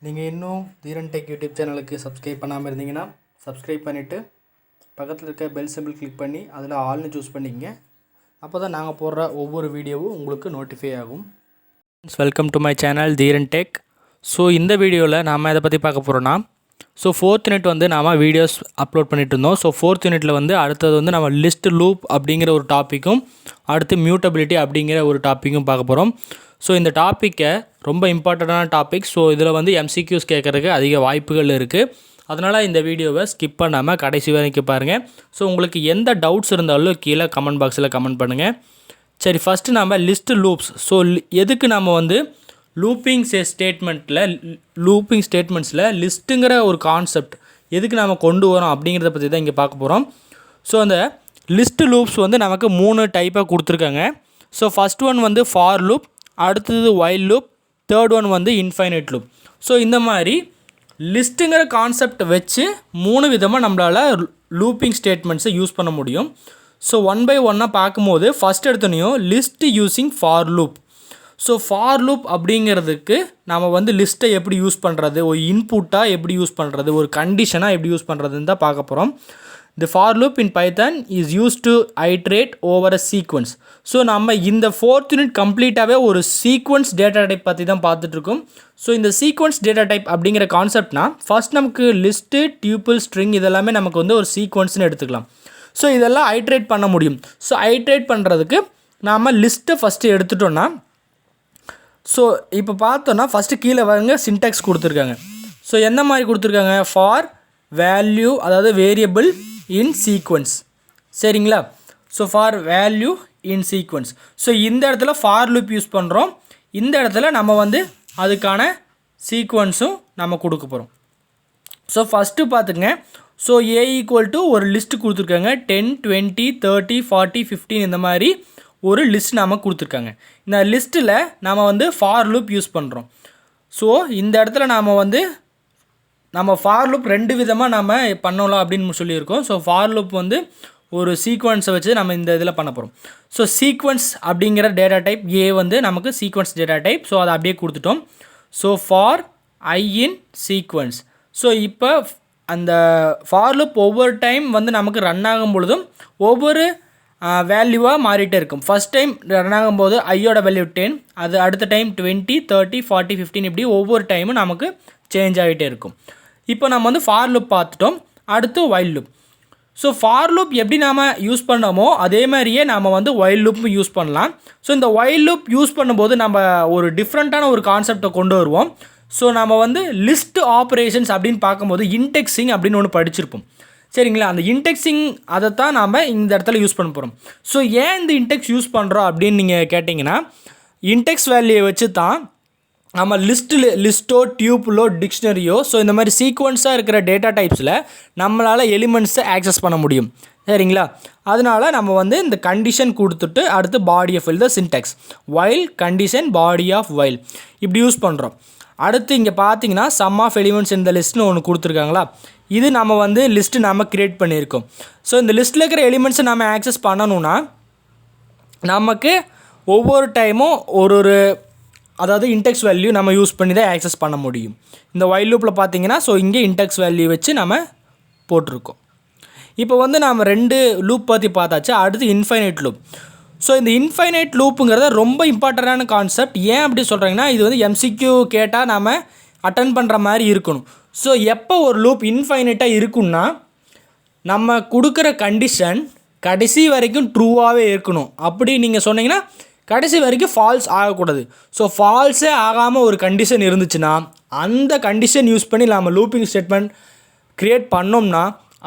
நீங்கள் இன்னும் தீரன் tech YouTube சேனலுக்கு சப்ஸ்கிரைப் பண்ணாமல் இருந்தீங்கன்னா சப்ஸ்கிரைப் பண்ணிவிட்டு பக்கத்தில் இருக்க பெல் சிம்பிள் கிளிக் பண்ணி அதில் ஆல்னு சூஸ் பண்ணிக்கங்க. அப்போ தான் நாங்கள் போடுற ஒவ்வொரு வீடியோவும் உங்களுக்கு நோட்டிஃபை ஆகும். Welcome to my channel Dheeran tech. So இந்த வீடியோவில் நாம் எதை பற்றி பார்க்க போகிறோன்னா, ஸோ 4th யூனிட் வந்து நாம் வீடியோஸ் அப்லோட் பண்ணிட்டு இருந்தோம். ஸோ 4th யூனிட்டில் வந்து அடுத்தது வந்து நம்ம லிஸ்ட் லூப் அப்படிங்கிற ஒரு டாப்பிக்கும் அடுத்து மியூட்டபிலிட்டி அப்படிங்கிற ஒரு டாப்பிக்கும் பார்க்க போகிறோம். ஸோ இந்த டாப்பிக்கை ரொம்ப இம்பார்ட்டண்ட்டான டாபிக். ஸோ இதில் வந்து எம்சிக்யூஸ் கேட்குறதுக்கு அதிக வாய்ப்புகள் இருக்குது. அதனால் இந்த வீடியோவை ஸ்கிப் பண்ணாமல் கடைசி வரைக்கும் பாருங்கள். ஸோ உங்களுக்கு எந்த டவுட்ஸ் இருந்தாலும் கீழே கமெண்ட் பாக்ஸில் கமெண்ட் பண்ணுங்கள். சரி, ஃபஸ்ட்டு நம்ம லிஸ்ட் லூப்ஸ். ஸோ எதுக்கு நம்ம வந்து லூப்பிங் ஸ்டேட்மெண்ட்ஸில் லிஸ்ட்டுங்கிற ஒரு கான்செப்ட் எதுக்கு நம்ம கொண்டு வரோம் அப்படிங்கிறத பற்றி தான் இங்கே பார்க்க போகிறோம். ஸோ அந்த லிஸ்ட் லூப்ஸ் வந்து நமக்கு 3 டைப்பாக கொடுத்துருக்காங்க. ஸோ ஃபஸ்ட் ஒன் வந்து ஃபார் லூப், அடுத்தது வைல் லூப், தேர்ட் ஒன் வந்து இன்ஃபைனைட் லூப். ஸோ இந்த மாதிரி லிஸ்ட்டுங்கிற கான்செப்ட் வச்சு 3 விதமாக நம்மளால் லூப்பிங் ஸ்டேட்மெண்ட்ஸை யூஸ் பண்ண முடியும். ஸோ ஒன் பை ஒன்னாக பார்க்கும்போது ஃபஸ்ட் எடுத்தோனையும் list using for loop. So for loop அப்படிங்கிறதுக்கு நம்ம வந்து லிஸ்ட்டை எப்படி யூஸ் பண்ணுறது, ஒரு இன்புட்டாக எப்படி யூஸ் பண்ணுறது, ஒரு கண்டிஷனாக எப்படி யூஸ் பண்ணுறதுன்னு தான் பார்க்க போகிறோம். The for loop in Python is used to iterate over a sequence. So நம்ம இந்த 4th யூனிட் கம்ப்ளீட்டாகவே ஒரு சீக்வன்ஸ் டேட்டா டைப் பற்றி தான் பார்த்துட்ருக்கோம். ஸோ இந்த சீக்வன்ஸ் டேட்டா டைப் அப்படிங்கிற கான்செப்ட்னா ஃபஸ்ட் நமக்கு லிஸ்ட்டு, டியூப்பிள், ஸ்ட்ரிங் இதெல்லாமே நமக்கு வந்து ஒரு சீக்வன்ஸ்னு எடுத்துக்கலாம். ஸோ இதெல்லாம் ஐட்ரேட் பண்ண முடியும். ஸோ ஐட்ரேட் பண்ணுறதுக்கு நாம் லிஸ்ட்டை ஃபஸ்ட்டு எடுத்துட்டோன்னா, ஸோ இப்போ பார்த்தோன்னா ஃபஸ்ட்டு கீழே வருங்க சின்டாக்ஸ் கொடுத்துருக்காங்க. ஸோ எந்த மாதிரி கொடுத்துருக்காங்க, ஃபார் வேல்யூ அதாவது வேரியபிள் இன் சீக்வன்ஸ். சரிங்களா? So for value in sequence. So இந்த இடத்துல ஃபார் லூப் யூஸ் பண்ணுறோம். இந்த இடத்துல நம்ம வந்து அதுக்கான சீக்வன்ஸும் நம்ம கொடுக்க போகிறோம். ஸோ ஃபஸ்ட்டு பார்த்துங்க. ஸோ ஏ ஈக்குவல் டு ஒரு லிஸ்ட்டு கொடுத்துருக்காங்க. 10, 20, 30, 40, 15 இந்த மாதிரி ஒரு லிஸ்ட் நாம் கொடுத்துருக்காங்க. இந்த லிஸ்ட்டில் நாம் வந்து ஃபார் லூப் யூஸ் பண்ணுறோம். ஸோ இந்த இடத்துல நாம் வந்து நம்ம ஃபார் லூப் 2 விதமாக நம்ம பண்ணலாம் அப்படின்னு சொல்லியிருக்கோம். ஸோ ஃபார் லூப் வந்து ஒரு சீக்வன்ஸை வச்சு நம்ம இந்த இதில் பண்ண போகிறோம். ஸோ சீக்வன்ஸ் அப்படிங்கிற டேட்டா டைப் ஏ வந்து நமக்கு சீக்வன்ஸ் டேட்டா டைப். ஸோ அதை அப்படியே கொடுத்துட்டோம். So for I in sequence. So இப்போ அந்த ஃபார் லூப் ஒவ்வொரு டைம் வந்து நமக்கு ரன் ஆகும் பொழுதும் ஒவ்வொரு வேல்யூவாக மாறிட்டே இருக்கும். ஃபஸ்ட் டைம் ரன் ஆகும்போது ஐயோட வேல்யூ 10, அது அடுத்த டைம் 20, 30, 40, 15 இப்படி ஒவ்வொரு டைமும் நமக்கு சேஞ்ச் ஆகிட்டே இருக்கும். இப்போ நம்ம வந்து ஃபார் லூப் பார்த்துட்டோம். அடுத்து while loop. So for loop எப்படி நாம் யூஸ் பண்ணோமோ அதே மாதிரியே நாம் வந்து வைல் லூப்பும் யூஸ் பண்ணலாம். ஸோ இந்த வைல் லூப் யூஸ் பண்ணும்போது நம்ம ஒரு டிஃப்ரெண்ட்டான ஒரு கான்செப்டை கொண்டு வருவோம். ஸோ நம்ம வந்து லிஸ்ட் ஆப்ரேஷன்ஸ் அப்படின்னு பார்க்கும்போது இன்டெக்ஸிங் அப்படின்னு ஒன்று படிச்சிருப்போம். சரிங்களா? அந்த இன்டெக்ஸிங் அதை தான் நாம் இந்த இடத்துல யூஸ் பண்ண போகிறோம். ஸோ ஏன் இந்த இன்டெக்ஸ் யூஸ் பண்ணுறோம் அப்படின்னு நீங்கள் கேட்டிங்கன்னா, இன்டெக்ஸ் வேல்யூயை வச்சு தான் நம்ம லிஸ்ட்டோ, டியூப்புளோ, டிக்ஷனரியோ ஸோ இந்த மாதிரி சீக்வன்ஸாக இருக்கிற டேட்டா டைப்ஸில் நம்மளால் எலிமெண்ட்ஸை ஆக்சஸ் பண்ண முடியும். சரிங்களா? அதனால் நம்ம வந்து இந்த கண்டிஷன் கொடுத்துட்டு அடுத்து body of the syntax while condition body of while இப்படி யூஸ் பண்ணுறோம். அடுத்து இங்கே பார்த்தீங்கன்னா சம் ஆஃப் எலிமெண்ட்ஸ் இந்த லிஸ்ட்னு ஒன்று கொடுத்துருக்காங்களா, இது நம்ம வந்து லிஸ்ட்டு நம்ம க்ரியேட் பண்ணியிருக்கோம். ஸோ இந்த லிஸ்ட்டில் இருக்கிற எலிமெண்ட்ஸை நம்ம ஆக்சஸ் பண்ணணுன்னா நமக்கு ஒவ்வொரு டைமும் ஒரு அதாவது இன்டெக்ஸ் வேல்யூ நம்ம யூஸ் பண்ணி தான் ஆக்சஸ் பண்ண முடியும். இந்த வைல் லூப்பில் பார்த்தீங்கன்னா ஸோ இங்கே இன்டெக்ஸ் வேல்யூ வச்சு நம்ம போட்டிருக்கோம். இப்போ வந்து நம்ம 2 லூப் பற்றி பார்த்தாச்சு. அடுத்து இன்ஃபைனைட் லூப். ஸோ இந்த இன்ஃபைனைட் லூப்புங்கிறத ரொம்ப இம்பார்ட்டண்ட்டான கான்செப்ட். ஏன் அப்படி சொல்கிறீங்கன்னா, இது வந்து எம்சிக்யூ கேட்டால் நாம் அட்டன் பண்ணுற மாதிரி இருக்கணும். ஸோ எப்போ ஒரு லூப் இன்ஃபைனைட்டாக இருக்குன்னா, நம்ம கொடுக்குற கண்டிஷன் கடைசி வரைக்கும் ட்ரூவாகவே இருக்கணும். அப்படி நீங்கள் சொன்னீங்கன்னா கடைசி வரைக்கும் ஃபால்ஸ் ஆகக்கூடாது. ஸோ ஃபால்ஸே ஆகாமல் ஒரு கண்டிஷன் இருந்துச்சுன்னா அந்த கண்டிஷன் யூஸ் பண்ணி நம்ம லூப்பிங் ஸ்டேட்மெண்ட் க்ரியேட் பண்ணோம்னா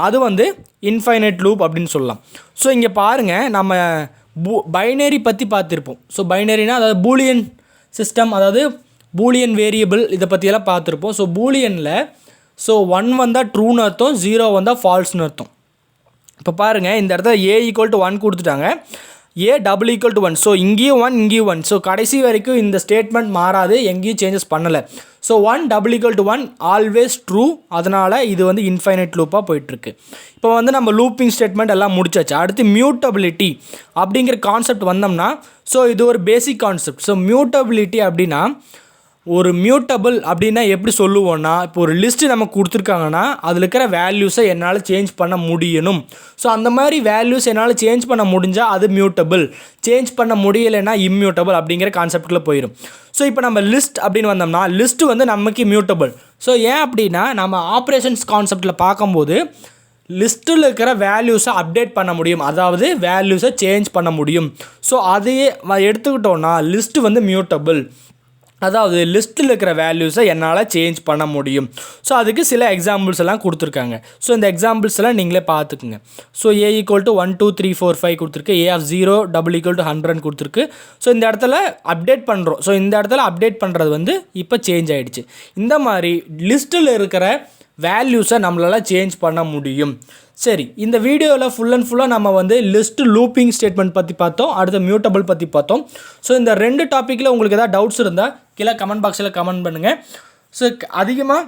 அது வந்து இன்ஃபைனைட் லூப் அப்படின்னு சொல்லலாம். ஸோ இங்கே பாருங்கள், நம்ம பைனரி பற்றி பார்த்துருப்போம். ஸோ பைனரினா அதாவது பூலியன் சிஸ்டம், அதாவது பூலியன் வேரியபிள் இதை பற்றியெல்லாம் பார்த்துருப்போம். ஸோ பூலியனில் ஸோ 1 வந்தால் ட்ரூன்னு அர்த்தம், 0 வந்தால் ஃபால்ஸ்னு அர்த்தம். இப்போ பாருங்கள், இந்த இடத்துல ஏ ஈக்குவல் டு 1 கொடுத்துட்டாங்க, A double equal to 1. So இங்கேயும் 1 இங்கேயும் 1. ஸோ கடைசி வரைக்கும் இந்த ஸ்டேட்மெண்ட் மாறாது, எங்கேயும் சேஞ்சஸ் பண்ணலை. So 1 double equal to 1 always true. அதனால் இது வந்து இன்ஃபைனைட் லூப்பாக போயிட்டுருக்கு. இப்போ வந்து நம்ம லூப்பிங் ஸ்டேட்மெண்ட் எல்லாம் முடிச்சாச்சு. அடுத்து மியூட்டபிலிட்டி அப்படிங்கிற கான்செப்ட் வந்தோம்னா ஸோ இது ஒரு பேசிக் கான்செப்ட். ஸோ மியூட்டபிலிட்டி அப்படின்னா ஒரு மியூட்டபிள் அப்படின்னா எப்படி சொல்லுவோன்னா, இப்போ ஒரு லிஸ்ட்டு நமக்கு கொடுத்துருக்காங்கன்னா அதில் இருக்கிற வேல்யூஸை என்னால் சேஞ்ச் பண்ண முடியணும். ஸோ அந்த மாதிரி வேல்யூஸ் என்னால் சேஞ்ச் பண்ண முடிஞ்சால் அது மியூட்டபிள், சேஞ்ச் பண்ண முடியலைன்னா இம்மியூட்டபிள் அப்படிங்கிற கான்செப்டில் போயிடும். ஸோ இப்போ நம்ம லிஸ்ட் அப்படின்னு வந்தோம்னா லிஸ்ட்டு வந்து நமக்கு மியூட்டபிள். ஸோ ஏன் அப்படின்னா நம்ம ஆப்ரேஷன்ஸ் கான்செப்டில் பார்க்கும்போது லிஸ்ட்டில் இருக்கிற வேல்யூஸை அப்டேட் பண்ண முடியும், அதாவது வேல்யூஸை சேஞ்ச் பண்ண முடியும். ஸோ அதையே எடுத்துக்கிட்டோன்னா லிஸ்ட்டு வந்து மியூட்டபிள், அதாவது லிஸ்ட்டில் இருக்கிற வேல்யூஸை என்னால் சேஞ்ச் பண்ண முடியும். ஸோ அதுக்கு சில எக்ஸாம்பிள்ஸ் எல்லாம் கொடுத்துருக்காங்க. ஸோ இந்த எக்ஸாம்பிள்ஸ் எல்லாம் நீங்களே பார்த்துக்குங்க. ஸோ A = 1 2 3 4 5 கொடுத்துருக்கு, A of 0 = 100 கொடுத்துருக்கு. ஸோ இந்த இடத்துல அப்டேட் பண்ணுறோம். ஸோ இந்த இடத்துல அப்டேட் பண்ணுறது வந்து இப்போ சேஞ்ச் ஆகிடுச்சு. இந்த மாதிரி லிஸ்ட்டில் இருக்கிற வேல்யூஸை நம்மளால் சேஞ்ச் பண்ண முடியும். சரி, இந்த வீடியோவில் ஃபுல்லாக நம்ம வந்து லிஸ்ட் லூப்பிங் ஸ்டேட்மெண்ட் பற்றி பார்த்தோம், அடுத்த மியூட்டபிள் பற்றி பார்த்தோம். ஸோ இந்த 2 டாப்பிக்கில் உங்களுக்கு ஏதாவது டவுட்ஸ் இருந்தால் கீழே கமெண்ட் பாக்ஸில் கமெண்ட் பண்ணுங்கள். ஸோ அதிகமாக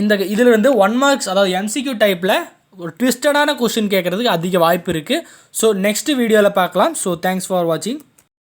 இந்த இதில் வந்து 1 மார்க்ஸ், அதாவது MCQ டைப்பில் ஒரு ட்விஸ்டடான கொஸ்டின் கேட்குறதுக்கு அதிக வாய்ப்பு இருக்குது. ஸோ நெக்ஸ்ட் வீடியோவில் பார்க்கலாம். ஸோ தேங்க்ஸ் ஃபார் வாட்சிங்.